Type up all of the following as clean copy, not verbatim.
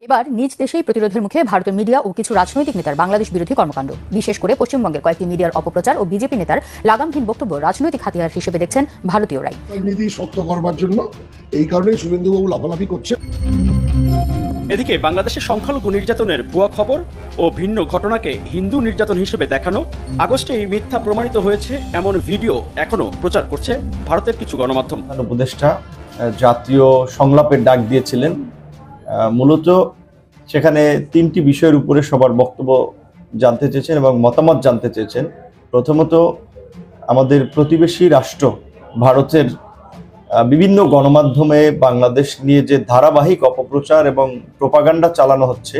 এবার নিজ দেশেই প্রতিরোধের মুখে ভারতের মিডিয়া ও কিছু রাজনৈতিক নেতার বাংলাদেশ বিরোধী কর্মকাণ্ড, বিশেষ করে পশ্চিমবঙ্গের কয়েকটি মিডিয়ার অপপ্রচার ও বিজেপি নেতার লাগামহীন বক্তব্য রাজনৈতিক হাতিয়ার হিসেবে দেখছেন ভারতীয়রাই। রাজনীতি শক্ত করবার জন্য এই কারণেই শুভেন্দুবাবু লাফালাফি করছে। এদিকে বাংলাদেশের সংখ্যালঘু নির্যাতনের ভুয়া খবর ও ভিন্ন ঘটনাকে হিন্দু নির্যাতন হিসেবে দেখানো, আগস্টে এই মিথ্যা প্রমাণিত হয়েছে এমন ভিডিও এখনো প্রচার করছে ভারতের কিছু গণমাধ্যম। উপদেষ্টা জাতীয় সংলাপের ডাক দিয়েছিলেন। মূলত সেখানে তিনটি বিষয়ের উপরে সবার বক্তব্য জানতে চেয়েছেন এবং মতামত জানতে চেয়েছেন। প্রথমত, আমাদের প্রতিবেশী রাষ্ট্র ভারতের বিভিন্ন গণমাধ্যমে বাংলাদেশ নিয়ে যে ধারাবাহিক অপপ্রচার এবং প্রোপাগান্ডা চালানো হচ্ছে,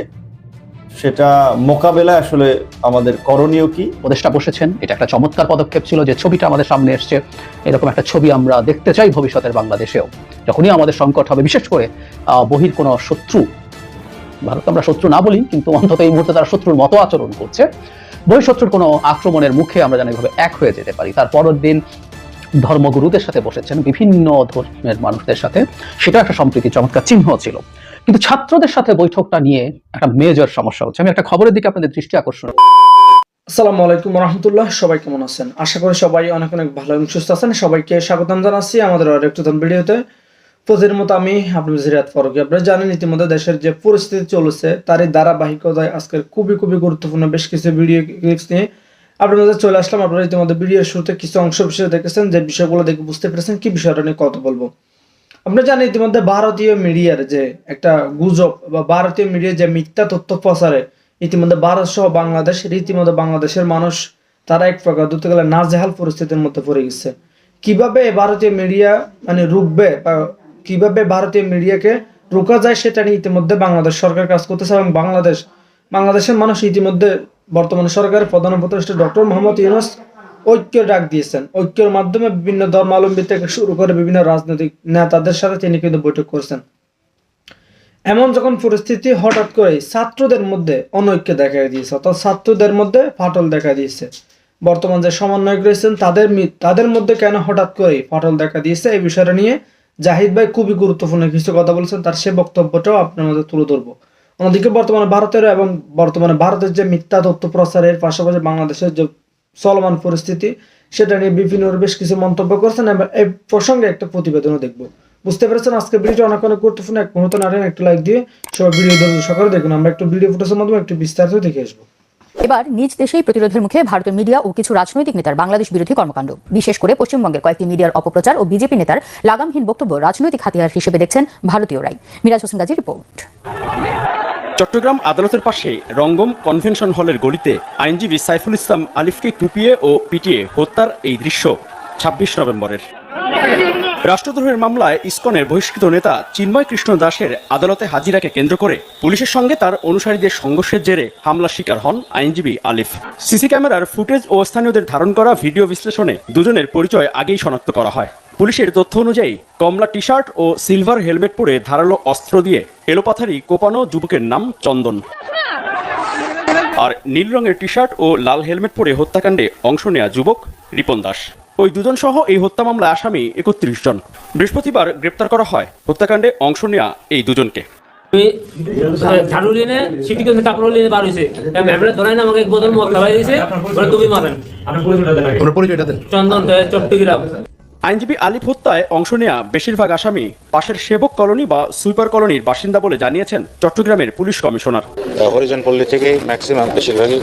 সেটা মোকাবেলায় আসলে আমাদের করণীয় কি। উপদেষ্টা বসেছেন, এটা একটা চমৎকার পদক্ষেপ ছিল যে ছবিটা আমাদের সামনে এসছে। এরকম একটা ছবি আমরা দেখতে চাই ভবিষ্যতের বাংলাদেশেও, যখনই আমাদের সংকট হবে, বিশেষ করে বহির কোনো শত্রু, ভারত আমরা শত্রু না বলি, কিন্তু অন্তত এই মুহূর্তে তারা শত্রুর মতো আচরণ করছে, বহিঃশত্রুর কোনো আক্রমণের মুখে আমরা যেন এভাবে এক হয়ে যেতে পারি। তার পরের দিন ধর্মগুরুদের সাথে বসেছেন, বিভিন্ন ধর্মের মানুষদের সাথে, সেটা একটা সম্প্রীতি চমৎকার চিহ্ন ছিল। কিন্তু ছাত্রদের সাথে বৈঠকটা নিয়ে একটা মেজর সমস্যা হচ্ছে। আমি একটা খবরের দিকে আপনাদের দৃষ্টি আকর্ষণ। আসসালামু আলাইকুম রহমতুল্লাহ, সবাই কেমন আছেন? আশা করি সবাই অনেক অনেক ভালো এবং সুস্থ আছেন। সবাইকে স্বাগতম জানাচ্ছি আমাদের আর একটু ভিডিওতে। প্রতিদিনের মতো আমি আপনার জিরাত ফারুকী। আপনারা জানেন ইতিমধ্যে দেশের যে পরিস্থিতি চলেছে তারই ধারাবাহিকতায় আজকের খুবই গুরুত্বপূর্ণ বেশ কিছু ভিডিও ক্লিপস নিয়ে আপনার মধ্যে চলে আসলাম। আপনারা ইতিমধ্যে ভিডিওর শুরুতে কিছু অংশ বিষয় দেখেছেন, যে বিষয়গুলো দেখে বুঝতে পেরেছেন কি বিষয়টা নিয়ে কথা বলবো। আপনারা জানেন ইতিমধ্যে ভারতীয় মিডিয়ার যে একটা গুজব বা ভারতীয় মিডিয়ার যে মিথ্যা তথ্য প্রচারে ইতিমধ্যে ভারত সহ বাংলাদেশ, রীতিমতো বাংলাদেশের মানুষ তারা এক প্রকার ধরতে গেলে নাজেহাল পরিস্থিতির মধ্যে পড়ে গেছে। কিভাবে ভারতীয় মিডিয়া রুখবে বা কিভাবে ভারতীয় মিডিয়াকে রোকা যায় সেটা নিয়ে ইতিমধ্যে বাংলাদেশ সরকার কাজ করতেছে এবং বাংলাদেশের মানুষ ইতিমধ্যে বর্তমানে সরকারের প্রধান উপদেষ্টা ডক্টর মোহাম্মদ ইউনূস ঐক্যের ডাক দিয়েছেন। ঐক্যের মাধ্যমে বিভিন্ন ধর্মাবলম্বী থেকে শুরু করে বিভিন্ন রাজনৈতিক নেতাদের সাথে তিনি কিন্তু বৈঠক করছেন। এমন যখন পরিস্থিতি হঠাৎ করে ছাত্রদের মধ্যে অনৈক্য দেখা দিয়েছে, অর্থাৎ ছাত্রদের মধ্যে ফাটল দেখা দিয়েছে। বর্তমান যে সমন্বয়ক রয়েছেন তাদের মধ্যে কেন হঠাৎ করে ফাটল দেখা দিয়েছে, এই বিষয়টা নিয়ে জাহিদ ভাই খুবই গুরুত্বপূর্ণ কিছু কথা বলেছেন, তার সে বক্তব্যটাও আপনার মধ্যে তুলে ধরবো। অন্যদিকে বর্তমানে ভারতের যে মিথ্যা তথ্য প্রচারের পাশাপাশি বাংলাদেশের যে চলমান পরিস্থিতি সেটা নিয়ে বিভিন্ন বেশ কিছু মন্তব্য করছেন এবং এই প্রসঙ্গে একটা প্রতিবেদনও দেখবো। বুঝতে পেরেছেন আজকে ভিডিওটা অনেক গুরুত্বপূর্ণ। এক মুহূর্ত না একটু লাইক দিয়ে সবাই ভিডিও ধৈর্য সহকারে দেখুন। আমরা একটু ভিডিও ফুটেজের মাধ্যমে একটু বিস্তারিত দেখে আসবো। এবার নিজ দেশেই প্রতিরোধের মুখে ভারতের মিডিয়া ও কিছু রাজনৈতিক নেতার বাংলাদেশ বিরোধী কর্মকাণ্ড, বিশেষ করে পশ্চিমবঙ্গের কয়েকটি মিডিয়ার অপপ্রচার ও বিজেপি নেতার লাগামহীন বক্তব্য রাজনৈতিক হাতিয়ার হিসেবে দেখছেন ভারতীয়রাই। মিরাজ হোসেন গাজীর রিপোর্ট। চট্টগ্রাম আদালতের পাশে রঙ্গম কনভেনশন হলের গলিতে আইনজীবী সাইফুল ইসলাম আলিফকে কুপিয়ে ও পিটিয়ে হত্যার এই দৃশ্য ২৬ নভেম্বরের। রাষ্ট্রদ্রোহের মামলায় ইসকনের বহিষ্কৃত নেতা চিন্ময় কৃষ্ণ দাসের আদালতে হাজিরাকে কেন্দ্র করে পুলিশের সঙ্গে তার অনুসারীদের সংঘর্ষের জেরে হামলার শিকার হন আইনজীবী আলিফ। সিসি ক্যামেরার ফুটেজ ও স্থানীয়দের ধারণ করা ভিডিও বিশ্লেষণে দুজনের পরিচয় আগেই শনাক্ত করা হয়। পুলিশের তথ্য অনুযায়ী কমলা টি শার্ট ও সিলভার হেলমেট পরে ধারালো অস্ত্র দিয়ে এলোপাথারি কোপানো যুবকের নাম চন্দন, আর নীল রঙের টি শার্ট ও লাল হেলমেট পরে হত্যাকাণ্ডে অংশ নেয়া যুবক রিপন দাস। ওই দুজন সহ এই হত্যা মামলা আসামি ৩১ জন। বৃহস্পতিবার গ্রেপ্তার করা হয় হত্যাকাণ্ডে অংশ নেয়া এই দুজনকে। আইনজীবী আলিফ হত্যায় অংশ নেয়া বেশিরভাগ আসামি পাশের সেবক কলোনি বা সুইপার কলোনির বাসিন্দা বলে জানিয়েছেন চট্টগ্রামের পুলিশ কমিশনার। হরিজন পল্লী থেকে ম্যাক্সিমাম বেশিরভাগই,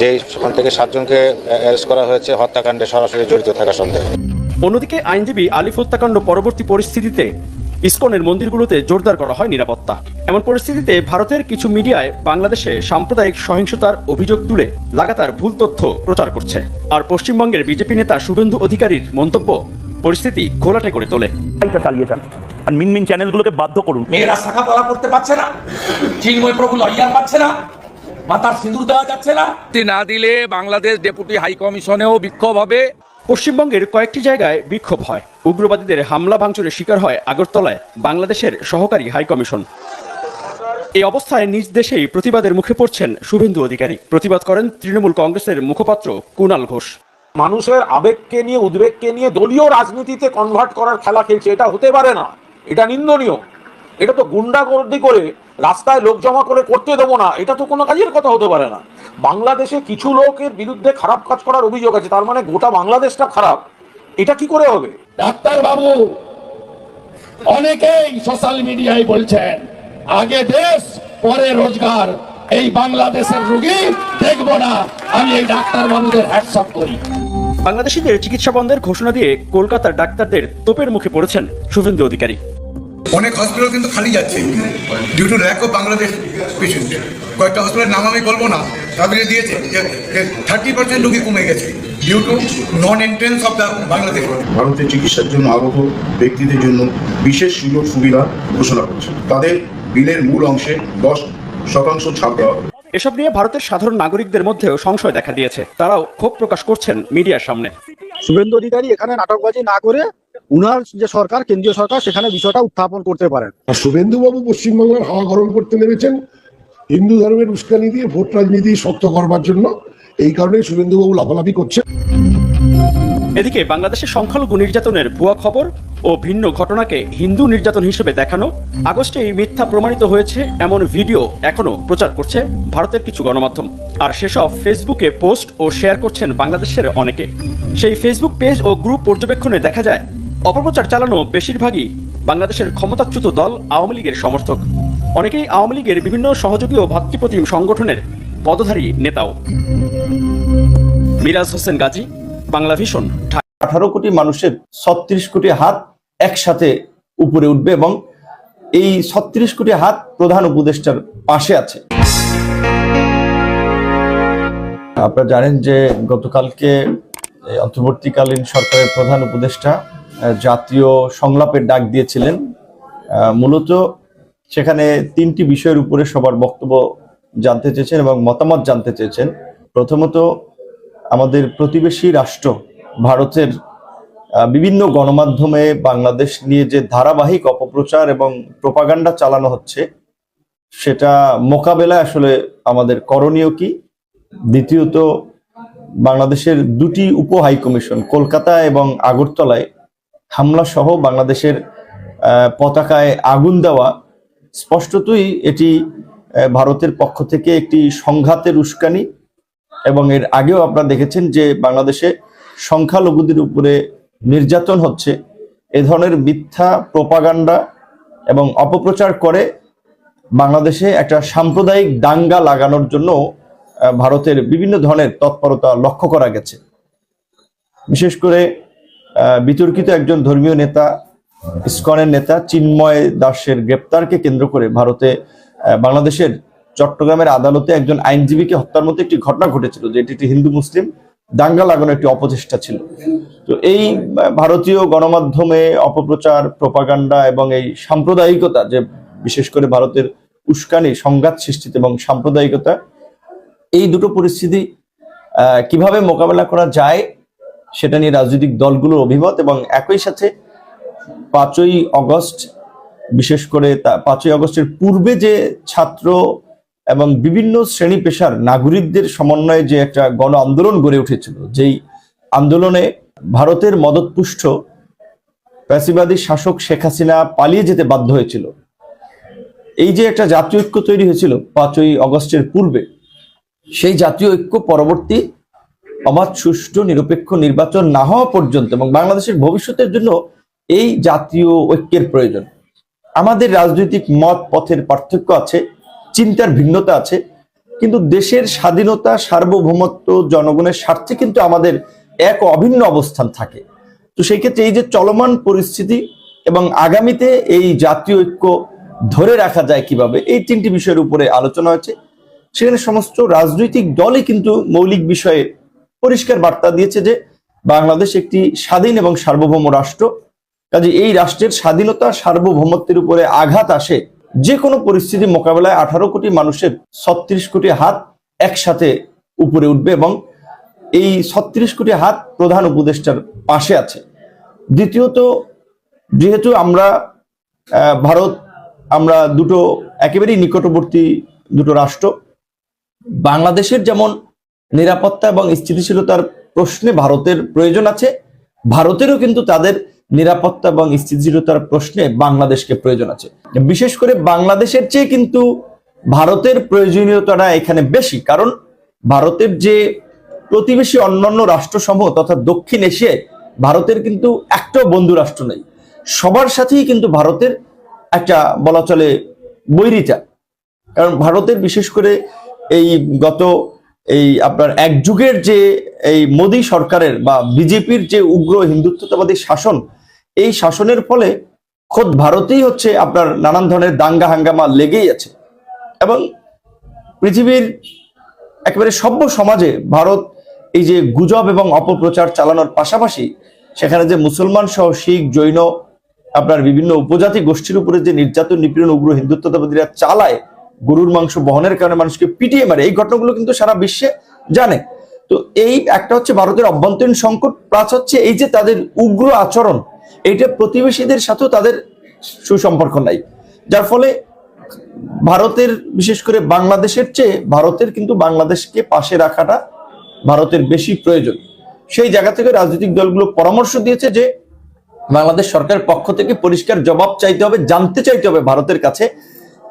যে সেখান থেকে 7 জনকে অ্যারেস্ট করা হয়েছে হত্যাকাণ্ডে সরাসরি জড়িত থাকার সন্দেহে। অন্যদিকে আইনজীবী আলিফ হত্যাকাণ্ড পরবর্তী পরিস্থিতিতে ইসকনের মন্দিরগুলোতে জোরদার করা হয় নিরাপত্তা। এমন পরিস্থিতিতে ভারতের কিছু মিডিয়ায় বাংলাদেশে সাম্প্রদায়িক সহিংসতার অভিযোগ তুলে লাগাতার ভুল তথ্য প্রচার করছে। আর পশ্চিমবঙ্গের বিজেপি নেতা শুভেন্দু অধিকারীর মন্তব্য পরিস্থিতি ঘোলাটে করে তোলে। চালিয়ে যান আর মিনমিন চ্যানেলগুলোকে বাধ্য করুন। মেয়েরা শাখা পলা করতে পারছে না, চিন্ময় প্রভু লইয়ার পাচ্ছে না, মাথার সিঁদুর দেওয়া যাচ্ছে না। না দিলে বাংলাদেশ ডেপুটি হাই কমিশনেও বিক্ষোভ হবে। পশ্চিমবঙ্গের কয়েকটি জায়গায় বিক্ষোভ হয়, উগ্রবাদীদের হামলা ভাঙচুরের শিকার হয় আগরতলায় বাংলাদেশের সহকারী হাই কমিশন। এই অবস্থায় নিজ দেশেই প্রতিবাদের মুখে পড়ছেন শুভেন্দু অধিকারী। প্রতিবাদ করেন তৃণমূল কংগ্রেসের মুখপাত্র কুণাল ঘোষ। মানুষের আবেগকে নিয়ে, উদ্বেগকে নিয়ে দলীয় রাজনীতিতে কনভার্ট করার খেলা খেলছে, এটা হতে পারে না, এটা নিন্দনীয়। এটা তো গুন্ডাগর্দি করে রাস্তায় লোক জমা করে করতে দেবো না, এটা তো কোনো কাজের কথা হতে পারে না। বাংলাদেশে কিছু লোকের বিরুদ্ধে খারাপ কাজ করার অভিযোগ আছে, তার মানে গোটা বাংলাদেশটা খারাপ, এটা কি করে হবে? ডাক্তার বাবু অনেকেই সোশ্যাল মিডিয়ায় বলছেন আগে দেশ পরে রোজগার, এই বাংলাদেশের রোগী দেখবো না। আমি এই ডাক্তার বাবুদের হ্যাটস অফ করি। বাংলাদেশিদের চিকিৎসা বন্ধের ঘোষণা দিয়ে কলকাতার ডাক্তারদের তোপের মুখে পড়েছেন শুভেন্দু অধিকারী। অনেক হসপিটাল কিন্তু খালি যাচ্ছে due to lack of Bangladesh patient. কয়েকটা হসপিটালের নাম আমি বলবো না, তাদের দিয়েছে যে 30% রোগী কমে গেছে due to non entrance of the Bangladesh. ভারতে চিকিৎসার জন্য আগত ব্যক্তিদের জন্য বিশেষ সুযোগ সুবিধা ঘোষণা করছে। তাদের বিলের মূল অংশে 10% ছাড় দেওয়া হবে। এসব নিয়ে ভারতের সাধারণ নাগরিকদের মধ্যেও সংশয় দেখা দিয়েছে, তারাও ক্ষোভ প্রকাশ করছেন মিডিয়ার সামনে। শুভেন্দু অধিকারী এখানে নাটকবাজি না করে উনার যে সরকার, কেন্দ্রীয় সরকার, সেখানে বিষয়টা উত্থাপন করতে পারেন। শুভেন্দু বাবু পশ্চিমবাংলার হাওয়া গরম করতে নেমেছেন হিন্দু ধর্মের উস্কানি দিয়ে ভোট রাজনীতি শক্ত করবার জন্য। এই কারণে শুভেন্দু বাবু লাফালাফি করছেন। এদিকে বাংলাদেশের সংখ্যালঘু নির্যাতনের ভুয়া খবর ও ভিন্ন ঘটনাকে হিন্দু নির্যাতন হিসেবে দেখানো, আগস্টে এই মিথ্যা প্রমাণিত হয়েছে এমন ভিডিও এখনো প্রচার করছে ভারতের কিছু গণমাধ্যম। আর সেসব ফেসবুকে পোস্ট ও শেয়ার করছেন বাংলাদেশের অনেকে। সেই ফেসবুক পেজ ও গ্রুপ পর্যবেক্ষণে দেখা যায় অপপ্রচার চালানো বেশিরভাগই বাংলাদেশের ক্ষমতাচ্যুত দল আওয়ামী লীগের সমর্থক। অনেকেই আওয়ামী লীগের বিভিন্ন সহযোগী ও ভাতৃপ্রতিম সংগঠনের পদধারী নেতাও। মিরাজ হোসেন গাজী, বাংলা ভিশন। 18 কোটি মানুষের 36 কোটি হাত একসাথে উপরে উঠবে এবং এই 36 কোটি হাত প্রধান উপদেষ্টার পাশে আছে। আপনারা জানেন যে গতকালকে অন্তর্বর্তীকালীন সরকারের প্রধান উপদেষ্টা জাতীয় সংলাপের ডাক দিয়েছিলেন। মূলত সেখানে 3টি বিষয়ের উপরে সবার বক্তব্য জানতে চেয়েছেন এবং মতামত জানতে চেয়েছেন। প্রথমত, আমাদের প্রতিবেশী রাষ্ট্র ভারতের বিভিন্ন গণমাধ্যমে বাংলাদেশ নিয়ে যে ধারাবাহিক অপপ্রচার এবং প্রোপাগান্ডা চালানো হচ্ছে, সেটা মোকাবেলায় আসলে আমাদের করণীয় কি। দ্বিতীয়ত, বাংলাদেশের 2টি উপ হাই কমিশন কলকাতা এবং আগরতলায় হামলা সহ বাংলাদেশের পতাকায় আগুন দেওয়া, স্পষ্টতই এটি ভারতের পক্ষ থেকে একটি সংঘাতের উস্কানি। এবং এর আগেও আপনারা দেখেছেন যে বাংলাদেশে সংখ্যালঘুদের উপরে নির্যাতন হচ্ছে। এ ধরনের মিথ্যা প্রোপাগান্ডা এবং অপপ্রচার করে বাংলাদেশে একটা সাম্প্রদায়িক দাঙ্গা লাগানোর জন্য ভারতের বিভিন্ন ধরনের তৎপরতা লক্ষ্য করা গেছে। বিশেষ করে বিতর্কিত একজন ধর্মীয় নেতা, ইসকনের নেতা চিন্ময় দাসের গ্রেপ্তারকে কেন্দ্র করে ভারতে বাংলাদেশের চট্টগ্রামের আদালতে একজন আইনজীবীকে হত্যার মতো একটি ঘটনা ঘটেছিল, যেটি একটি হিন্দু মুসলিম দাঙ্গা লাগানোর একটি অপচেষ্টা ছিল। তো এই ভারতীয় গণমাধ্যমে অপপ্রচার, প্রোপাগান্ডা এবং এই সাম্প্রদায়িকতা, যে বিশেষ করে ভারতের উস্কানি, সংঘাত সৃষ্টিতে এবং সাম্প্রদায়িকতা, এই দুটো পরিস্থিতি কিভাবে মোকাবেলা করা যায় সেটা নিয়ে রাজনৈতিক দলগুলোর অভিমত। এবং একই সাথে 5ই আগস্ট, বিশেষ করে 5ই আগস্টের পূর্বে যে ছাত্র এবং বিভিন্ন শ্রেণী পেশার নাগরিকদের সমন্বয়ে যে একটা গণ আন্দোলন গড়ে উঠেছিল, যেই আন্দোলনে ভারতের মদতপুষ্ট ফ্যাসিবাদী শাসক শেখ হাসিনা পালিয়ে যেতে বাধ্য হয়েছিল, এই যে একটা জাতীয় ঐক্য তৈরি হয়েছিল 5ই আগস্টের পূর্বে, সেই জাতীয় ঐক্য পরবর্তী অবাধ, সুষ্ঠু, নিরপেক্ষ নির্বাচন না হওয়া পর্যন্ত এবং বাংলাদেশের ভবিষ্যতের জন্য এই জাতীয় ঐক্যের প্রয়োজন। আমাদের রাজনৈতিক মত পথের পার্থক্য আছে, চিন্তার ভিন্নতা আছে, কিন্তু দেশের স্বাধীনতা, সার্বভৌমত্ব, জনগণের স্বার্থে কিন্তু আমাদের এক অভিন্ন অবস্থান থাকে। তো সেই ক্ষেত্রে এই যে চলমান পরিস্থিতি এবং আগামীতে এই জাতীয় ঐক্য ধরে রাখা যায় কিভাবে, এই 3টি বিষয়ের উপরে আলোচনা হয়েছে। সেখানে সমস্ত রাজনৈতিক দলই কিন্তু মৌলিক বিষয়ে পরিষ্কার বার্তা দিয়েছে যে বাংলাদেশ একটি স্বাধীন এবং সার্বভৌম রাষ্ট্র। কাজে এই রাষ্ট্রের স্বাধীনতা, সার্বভৌমত্বের উপরে আঘাত আসে যে কোনো পরিস্থিতি মোকাবেলায় 18 কোটি মানুষের 36 কোটি হাত একসাথে উপরে উঠবে এবং এই 36 কোটি হাত প্রধান উপদেষ্টার পাশে আছে। দ্বিতীয়ত, যেহেতু আমরা দুটো একেবারেই নিকটবর্তী দুটো রাষ্ট্র, বাংলাদেশের যেমন নিরাপত্তা এবং স্থিতিশীলতার প্রশ্নে ভারতের প্রয়োজন আছে, ভারতেরও কিন্তু তাদের নিরাপত্তা এবং স্থিতিশীলতার প্রশ্নে বাংলাদেশকে প্রয়োজন আছে। বিশেষ করে বাংলাদেশের চেয়ে কিন্তু ভারতের প্রয়োজনীয়তাটা এখানে বেশি, কারণ ভারতের যে প্রতিবেশী অন্যান্য রাষ্ট্রসমূহ তথা দক্ষিণ এশিয়ায় ভারতের কিন্তু একটাও বন্ধু রাষ্ট্র নেই। সবার সাথেই কিন্তু ভারতের একটা বলা চলে বৈরিতা, কারণ ভারতের বিশেষ করে এই গত আপনার এক যুগের যে এই মোদী সরকারের বা বিজেপির যে উগ্র হিন্দুত্ববাদী শাসন, এই শাসনের ফলে খোদ ভারতেই হচ্ছে আপনার নানান ধরনের দাঙ্গা হাঙ্গামা লেগেই আছে। এবং পৃথিবীর একেবারে সভ্য সমাজে ভারত এই যে গুজব এবং অপপ্রচার চালানোর পাশাপাশি সেখানে যে মুসলমান সহ শিখ, জৈন, আপনার বিভিন্ন উপজাতি গোষ্ঠীর উপরে যে নির্যাতন নিপীড়ন উগ্র হিন্দুত্ববাদীরা চালায়, গরুর মাংস বহনের কারণে মানুষকে পিটিয়ে মারে, এই ঘটনাগুলো কিন্তু সারা বিশ্বে জানে। তো এই একটা হচ্ছে ভারতের অভ্যন্তরীণ সংকট, প্লাস হচ্ছে এই যে তাদের উগ্র আচরণ, এইটা প্রতিবেশীদের সাথেও তাদের সুসম্পর্ক নাই, যার ফলে ভারতের বিশেষ করে বাংলাদেশের চেয়ে ভারতের কিন্তু বাংলাদেশকে পাশে রাখাটা ভারতের বেশি প্রয়োজন। সেই জায়গা থেকে রাজনৈতিক দলগুলো পরামর্শ দিয়েছে যে বাংলাদেশ সরকারের পক্ষ থেকে পরিষ্কার জবাব চাইতে হবে, জানতে চাইতে হবে ভারতের কাছে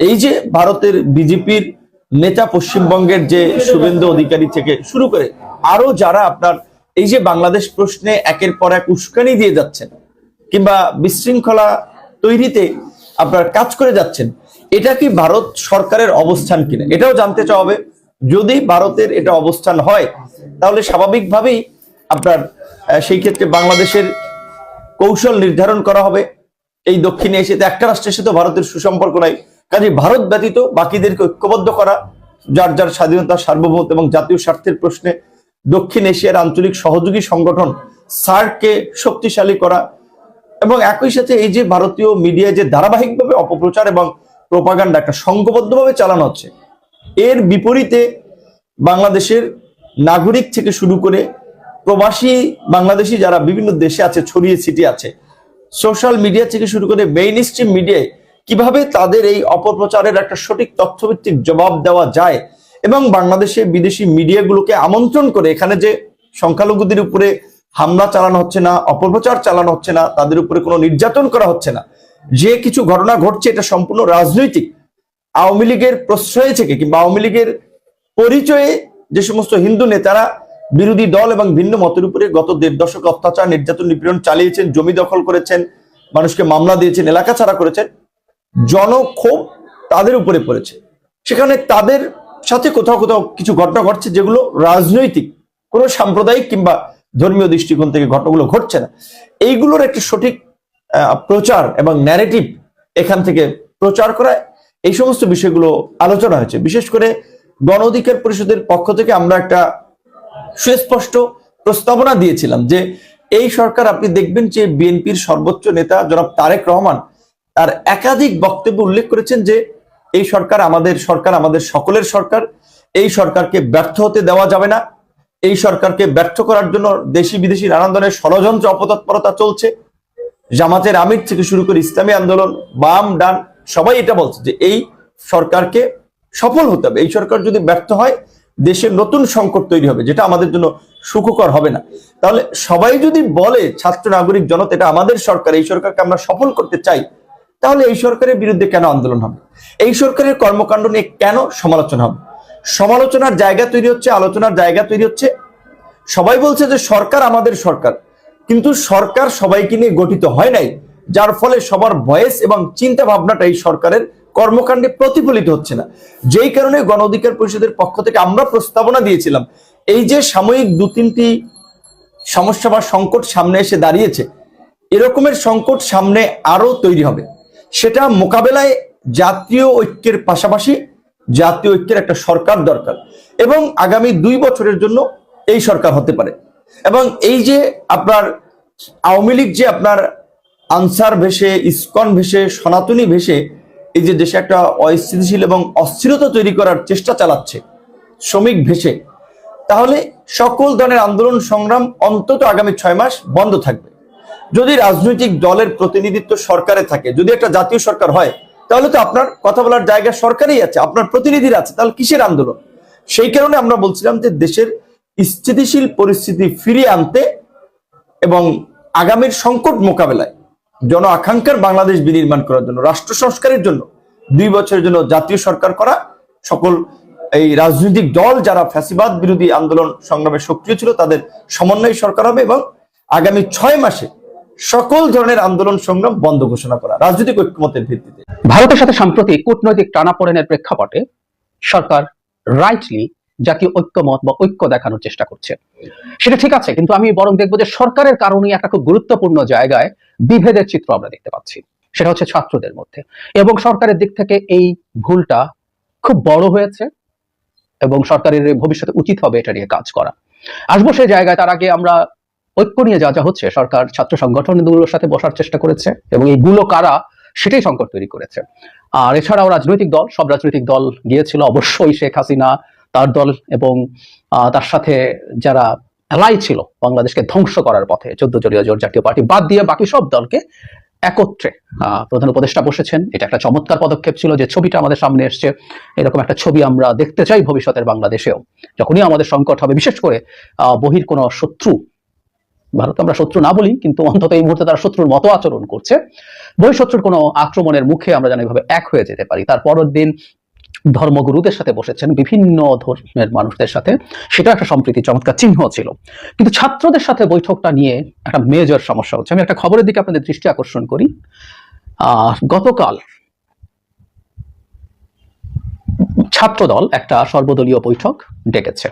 এই যে ভারতের বিজেপির নেতা পশ্চিমবঙ্গের যে শুভেন্দু অধিকারী থেকে শুরু করে আরো যারা আপনার এই যে বাংলাদেশ প্রশ্নে একের পর এক উস্কানি দিয়ে যাচ্ছেন কিংবা বিশৃঙ্খলা তৈরিতে আপনার কাজ করে যাচ্ছেন, এটা কি ভারত সরকারের অবস্থান কিনা এটাও জানতে চাওয়া হবে। যদি ভারতের এটা অবস্থান হয় তাহলে স্বাভাবিকভাবেই আপনার সেই ক্ষেত্রে বাংলাদেশের কৌশল নির্ধারণ করা হবে। এই দক্ষিণে এশিয়াতে একটা রাষ্ট্রের সাথে ভারতের সুসম্পর্ক নাই, কাজে ভারত ব্যতীত বাকিদেরকে ঐক্যবদ্ধ করা, যার যার স্বাধীনতা, সার্বভৌম এবং জাতীয় স্বার্থের প্রশ্নে দক্ষিণ এশিয়ার আঞ্চলিক সহযোগী সংগঠন সার্ককে শক্তিশালী করা, এবং একই সাথে এই যে ভারতীয় মিডিয়ায় যে ধারাবাহিকভাবে অপপ্রচার এবং প্রোপাগান্ডা একটা সংঘবদ্ধভাবে চালানো হচ্ছে, এর বিপরীতে বাংলাদেশের নাগরিক থেকে শুরু করে প্রবাসী বাংলাদেশি যারা বিভিন্ন দেশে আছে, ছড়িয়ে ছিটিয়ে আছে, সোশ্যাল মিডিয়া থেকে শুরু করে মেইন স্ট্রিম মিডিয়ায় কিভাবে তাদের এই অপপ্রচারের একটা সঠিক তথ্যভিত্তিক জবাব দেওয়া যায়, এবং বাংলাদেশে বিদেশি মিডিয়াগুলোকে আমন্ত্রণ করে এখানে যে সংখ্যালঘুদের উপরে হামলা চালানো হচ্ছে না, অপপ্রচার চালানো হচ্ছে না, তাদের উপরে কোনো নির্যাতন করা হচ্ছে না, যে কিছু ঘটনা ঘটছে এটা সম্পূর্ণ রাজনৈতিক, আওয়ামী লীগের প্রশ্রয় থেকে কিংবা আওয়ামী লীগের পরিচয়ে যে সমস্ত হিন্দু নেতারা বিরোধী দল এবং ভিন্ন মতের উপরে গত 1.5 দশক অত্যাচার, নির্যাতন, নিপীড়ন চালিয়েছেন, জমি দখল করেছেন, মানুষকে মামলা দিয়েছেন, এলাকা ছাড়া করেছেন, জনক্ষোভ তাদের উপরে পড়েছে। সেখানে তাদের সাথে কোথাও কোথাও কিছু ঘটনা ঘটছে যেগুলো রাজনৈতিক, কোনো সাম্প্রদায়িক কিংবা ধর্মীয় দৃষ্টিকোণ থেকে ঘটনাগুলো ঘটছে না। এইগুলোর একটি সঠিক প্রচার এবং ন্যারেটিভ এখান থেকে প্রচার করা, এই সমস্ত বিষয়গুলো আলোচনা হয়েছে। বিশেষ করে গণ অধিকার পরিষদের পক্ষ থেকে আমরা একটা সুস্পষ্ট প্রস্তাবনা দিয়েছিলাম যে এই সরকার, আপনি দেখবেন যে বিএনপির সর্বোচ্চ নেতা জনাব তারেক রহমান তার একাধিক বক্তব্যে উল্লেখ করেছেন যে এই সরকার আমাদের সরকার, আমাদের সকলের সরকার, এই সরকারকে ব্যর্থ হতে দেওয়া যাবে না, এই সরকারকে ব্যর্থ করার জন্য দেশি বিদেশি নানান ধরনের ষড়যন্ত্র অপতৎপরতা চলছে। জামাতের আমির থেকে শুরু করে ইসলামী আন্দোলন, বাম ডান সবাই এটা বলছে যে এই সরকারকে সফল হতে হবে, এই সরকার যদি ব্যর্থ হয় দেশের নতুন সংকট তৈরি হবে, যেটা আমাদের জন্য সুখকর হবে না। তাহলে সবাই যদি বলে, ছাত্র নাগরিক জনতা এটা আমাদের সরকার, এই সরকারকে আমরা সফল করতে চাই, তাহলে এই সরকারের বিরুদ্ধে কেন আন্দোলন হবে? এই সরকারের কর্মকাণ্ড নিয়ে কেন সমালোচনা হবে? সমালোচনার জায়গা তৈরি হচ্ছে, আলোচনার জায়গা তৈরি হচ্ছে। সবাই বলছে যে সরকার আমাদের সরকার, কিন্তু সরকার সবাইকে নিয়ে গঠিত হয় নাই, যার ফলে সবার ভয়েস এবং চিন্তা ভাবনাটা এই সরকারের কর্মকাণ্ডে প্রতিফলিত হচ্ছে না। যেই কারণে গণ অধিকার পরিষদের পক্ষ থেকে আমরা প্রস্তাবনা দিয়েছিলাম, এই যে সাময়িক 2-3টি সমস্যা বা সংকট সামনে এসে দাঁড়িয়েছে, এরকমের সংকট সামনে আরো তৈরি হবে, সেটা মোকাবেলায় জাতীয় ঐক্যের পাশাপাশি জাতীয় ঐক্যের একটা সরকার দরকার, এবং আগামী 2 বছরের জন্য এই সরকার হতে পারে। এবং এই যে আপনার আওয়ামী লীগ যে আপনার আনসার ভেসে, ইসকন ভেসে, সনাতনী ভেসে এই যে দেশে একটা অস্থিতিশীল এবং অস্থিরতা তৈরি করার চেষ্টা চালাচ্ছে, শ্রমিক ভেসে, তাহলে সকল ধরনের আন্দোলন সংগ্রাম অন্তত আগামী 6 মাস বন্ধ থাকবে। যদি রাজনৈতিক দলের প্রতিনিধিত্ব সরকারে থাকে, যদি একটা জাতীয় সরকার হয়, তাহলে তো আপনার কথা বলার জায়গা সরকারেই আছে, আপনার প্রতিনিধিরা আছে, তাহলে কিসের আন্দোলন? সেই কারণে আমরা বলছিলাম যে দেশের স্থিতিশীল পরিস্থিতি ফিরিয়ে আনতে এবং আগামীর সংকট মোকাবেলায় জন আকাঙ্ক্ষার বাংলাদেশ বিনির্মাণ করার জন্য, রাষ্ট্র সংস্কারের জন্য 2 বছরের জন্য জাতীয় সরকার করা, সকল এই রাজনৈতিক দল যারা ফ্যাসিবাদ বিরোধী আন্দোলন সংগ্রামে সক্রিয় ছিল তাদের সমন্বয় সরকার হবে এবং আগামী 6 মাসে সকল ধরনের আন্দোলন সংগ্রাম বন্ধ ঘোষণা করা রাজনৈতিক ঐক্যমতের ভিত্তিতে। ভারতের সাথে সাম্প্রতিক কূটনৈতিক টানাপোড়েনের প্রেক্ষাপটে সরকার রাইটলি জাতীয় ঐক্যমত বা ঐক্য দেখানোর চেষ্টা করছে, সেটা ঠিক আছে, কিন্তু আমি বরং দেখবো যে সরকারের কারণে একটা খুব গুরুত্বপূর্ণ জায়গায় বিভেদের চিত্র আমরা দেখতে পাচ্ছি, সেটা হচ্ছে ছাত্রদের মধ্যে। এবং সরকারের দিক থেকে এই ভুলটা খুব বড় হয়েছে এবং সরকারের ভবিষ্যতে উচিত হবে এটা নিয়ে কাজ করা। আসবো সেই জায়গায়, তার আগে আমরা ঐক্য নিয়ে যা যা হচ্ছে, সরকার ছাত্র সংগঠনগুলোর সাথে বসার চেষ্টা করেছে এবং এইগুলো কারা সেটাই সংকট তৈরি করেছে। আর এছাড়াও রাজনৈতিক দল, সব রাজনৈতিক দল গিয়েছিল, অবশ্যই শেখ হাসিনা, তার দল এবং তার সাথে যারা অ্যালাই ছিল বাংলাদেশকে ধ্বংস করার পথে, 14 দলীয় জোট জাতীয় পার্টি বাদ দিয়ে বাকি সব দলকে একত্রে প্রধান উপদেষ্টা বসেছেন। এটা একটা চমৎকার পদক্ষেপ ছিল যে ছবিটা আমাদের সামনে এসছে, এরকম একটা ছবি আমরা দেখতে চাই ভবিষ্যতের বাংলাদেশেও। যখনই আমাদের সংকট হবে, বিশেষ করে বহির কোনো শত্রু, ভারত আমরা শত্রু না বলি কিন্তু অন্তত এই মুহূর্তে তারা শত্রুর মতো আচরণ করছে, বহিঃশত্রুর কোনো আক্রমণের মুখে আমরা যেন এইভাবে এক হয়ে যেতে পারি। তার পরের দিন ধর্মগুরুদের সাথে বসেছেন, বিভিন্ন ধর্মের মানুষদের সাথে, সেটা একটা সম্প্রীতি চমৎকার চিহ্ন ছিল। কিন্তু ছাত্রদের সাথে বৈঠকটা নিয়ে একটা মেজর সমস্যা হচ্ছে। আমি একটা খবরের দিকে আপনাদের দৃষ্টি আকর্ষণ করি। গতকাল ছাত্রদল একটা সর্বদলীয় বৈঠক ডেকেছে,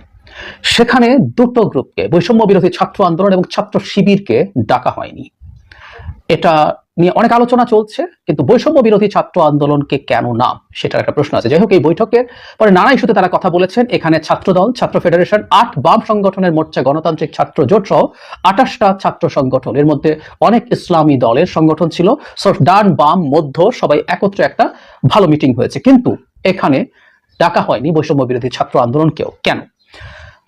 সেখানে দুটো গ্রুপকে, বৈষম্য বিরোধী ছাত্র আন্দোলন এবং ছাত্র শিবিরকে ডাকা হয়নি। এটা নিয়ে অনেক আলোচনা চলছে, কিন্তু বৈষম্য বিরোধী ছাত্র আন্দোলনকে কেন নাম, সেটার একটা প্রশ্ন আছে। যাই হোক, এই বৈঠকের পরে নানা ইস্যুতে তারা কথা বলেছেন। এখানে ছাত্রদল, ছাত্র ফেডারেশন, 8 বাম সংগঠনের মোর্চা, গণতান্ত্রিক ছাত্র জোট সহ 28টা ছাত্র সংগঠন, এর মধ্যে অনেক ইসলামী দলের সংগঠন ছিল। ডান বাম মধ্য সবাই একত্রে একটা ভালো মিটিং হয়েছে, কিন্তু এখানে ডাকা হয়নি বৈষম্য বিরোধী ছাত্র আন্দোলনকেও। কেন?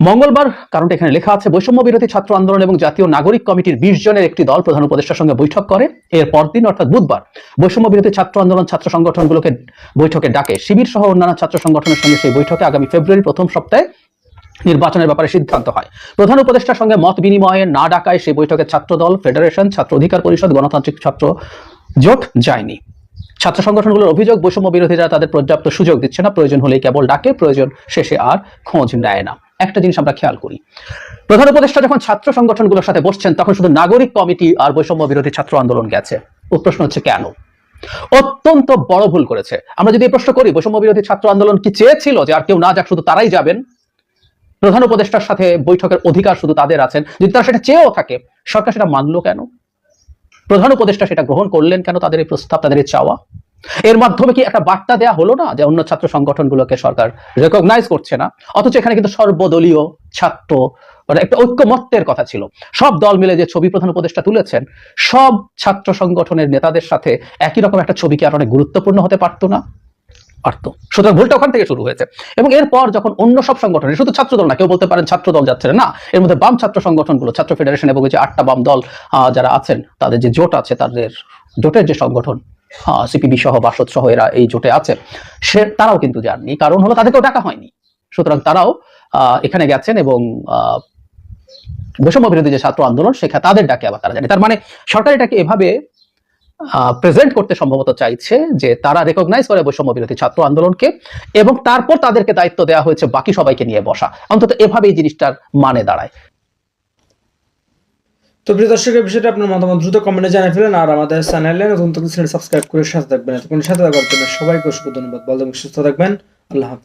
মঙ্গলবার, কারণটা এখানে লেখা আছে, বৈষম্য বিরোধী ছাত্র আন্দোলন এবং জাতীয় নাগরিক কমিটির 20 জনের একটি দল প্রধান উপদেষ্টার সঙ্গে বৈঠক করে। এর পরদিন অর্থাৎ বুধবার বৈষম্য বিরোধী ছাত্র আন্দোলন ছাত্র সংগঠনগুলোকে বৈঠকে ডাকে। শিবির সহ অন্যান্য ছাত্র সংগঠনের সঙ্গে সেই বৈঠকে আগামী ফেব্রুয়ারির প্রথম সপ্তাহে নির্বাচনের ব্যাপারে সিদ্ধান্ত হয়। প্রধান উপদেষ্টার সঙ্গে মত বিনিময়ে না ডাকায় সেই বৈঠকে ছাত্রদল, ফেডারেশন, ছাত্র অধিকার পরিষদ, গণতান্ত্রিক ছাত্র জোট যায়নি। ছাত্র সংগঠনগুলোর অভিযোগ, বৈষম্য বিরোধীরা তাদের পর্যাপ্ত সুযোগ দিচ্ছে না, প্রয়োজন হলেই কেবল ডাকে, প্রয়োজন শেষে আর খোঁজ নেয় না। একটা জিনিস আমরা খেয়াল করি, প্রধান উপদেষ্টা যখন ছাত্র সংগঠনগুলোর সাথে বসছেন তখন শুধু নাগরিক কমিটি আর বৈষম্য বিরোধী ছাত্র আন্দোলন গেছে। প্রশ্ন হচ্ছে কেন? অত্যন্ত বড় ভুল করেছে। আমরা যদি এই প্রশ্ন করি, বৈষম্য বিরোধী ছাত্র আন্দোলন কি চেয়েছিল যে আর কেউ না যাক, শুধু তারাই যাবেন, প্রধান উপদেষ্টার সাথে বৈঠকের অধিকার শুধু তাদের আছেন? যদি তারা সেটা চেয়েও থাকে, সরকার সেটা মানলো কেন? প্রধান উপদেষ্টা সেটা গ্রহণ করলেন কেন? তাদের এই প্রস্তাব, তাদের এই চাওয়া, এর মাধ্যমে কি একটা বার্তা দেয়া হলো না যে অন্য ছাত্র সংগঠনগুলোকে সরকার রেকগনাইজ করছে না? অথচ এখানে কিন্তু সর্বদলীয় ছাত্র একটা ঐক্যমত্যের কথা ছিল। সব দল মিলে যে ছবি প্রধান উপদেষ্টা তুলেছেন, সব ছাত্র সংগঠনের নেতাদের সাথে একই রকম একটা ছবি কি আর অনেক গুরুত্বপূর্ণ হতে পারতো না? পারতো। সুতরাং ভুলটা ওখান থেকে শুরু হয়েছে। এবং এরপর যখন অন্য সব সংগঠনের, শুধু ছাত্রদল না, কেউ বলতে পারেন ছাত্রদল যাচ্ছে না, এর মধ্যে বাম ছাত্র সংগঠনগুলো, ছাত্র ফেডারেশন এবং যে 8টা বাম দল যারা আছেন, তাদের যে জোট আছে, তাদের জোটের যে সংগঠন সিপিবি সহ, বাসদ সহ, এরা এই জোটে আছে, তারাও কিন্তু যাননি। কারণ হলো তাদেরকেও ডাকা হয়নি। সুতরাং তারাও এখানে গেছেন এবং বৈষম্য বিরোধী যে ছাত্র আন্দোলন, সেখানে তাদের ডাকে আবার তারা জানে। তার মানে সরকার এটাকে এভাবে প্রেজেন্ট করতে সম্ভবত চাইছে যে তারা রেকগনাইজ করে বৈষম্য বিরোধী ছাত্র আন্দোলনকে, এবং তারপর তাদেরকে দায়িত্ব দেওয়া হয়েছে বাকি সবাইকে নিয়ে বসা। অন্তত এভাবে এই জিনিসটার মানে দাঁড়ায়। তো প্রিয় দর্শক, এই বিষয়টা আপনার মতামত দ্রুত কমেন্টে জানিয়ে ফেলেন। আর আমাদের চ্যানেলে নতুন চ্যানেল সাবস্ক্রাইব করে সাথে থাকবেন। এতক্ষণ সাথে থাকার জন্য সবাইকে অসংখ্য ধন্যবাদ। ভালো এবং সুস্থ থাকবেন। আল্লাহ হাফেজ।